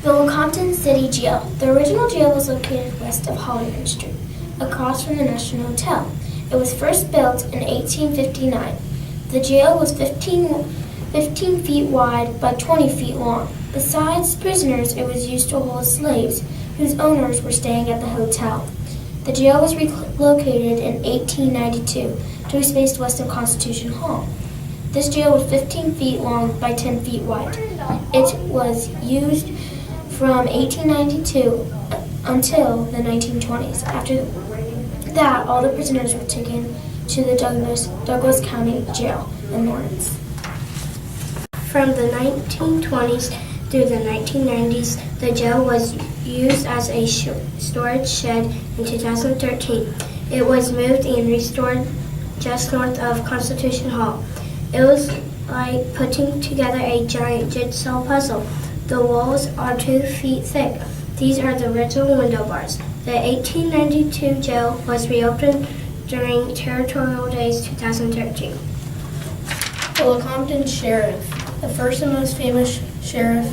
The Lecompton City Jail. The original jail was located west of Hollywood Street, across from the National Hotel. It was first built in 1859. The jail was 15 feet wide by 20 feet long. Besides prisoners, it was used to hold slaves whose owners were staying at the hotel. The jail was relocated in 1892 to be spaced west of Constitution Hall. This jail was 15 feet long by 10 feet wide. It was used from 1892 until the 1920s. After that, all the prisoners were taken to the Douglas County Jail in Lawrence. From the 1920s through the 1990s, the jail was used as a storage shed. In 2013, it was moved and restored just north of Constitution Hall. It was like putting together a giant jigsaw puzzle. The walls are 2 feet thick. These are the original window bars. The 1892 jail was reopened during Territorial Days 2013. The Lecompton Sheriff. The first and most famous sheriff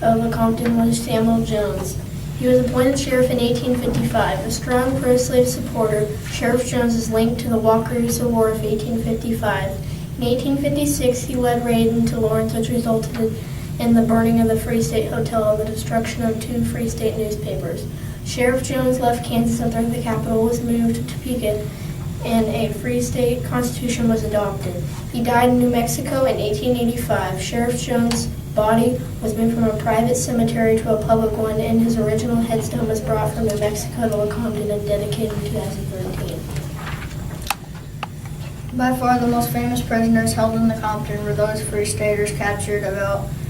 of Lecompton was Samuel Jones. He was appointed sheriff in 1855. A strong pro-slave supporter, Sheriff Jones is linked to the Walker-Usa War of 1855. In 1856, he led raid into Lawrence, which resulted in the burning of the Free State Hotel and the destruction of 2 Free State newspapers. Sheriff Jones left Kansas after the capital was moved to Topeka, and a Free State Constitution was adopted. He died in New Mexico in 1885. Sheriff Jones' body was moved from a private cemetery to a public one, and his original headstone was brought from New Mexico to Lecompton and dedicated in 2013. By far the most famous prisoners held in Lecompton were those Free Staters captured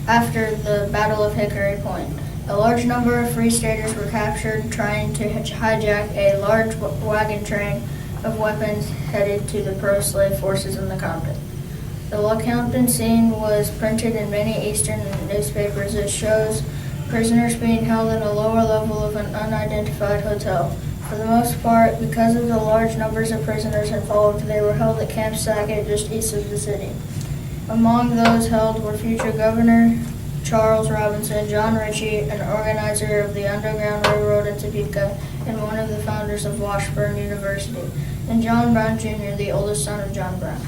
after the Battle of Hickory Point. A large number of Free Staters were captured trying to hijack a large wagon train of weapons headed to the pro-slave forces in Lecompton. The Lecompton scene was printed in many eastern newspapers. It shows prisoners being held in a lower level of an unidentified hotel. For the most part, because of the large numbers of prisoners involved, they were held at Camp Sackett just east of the city. Among those held were future Governor Charles Robinson, John Ritchie, an organizer of the Underground Railroad in Topeka, and one of the founders of Washburn University, and John Brown Jr., the oldest son of John Brown.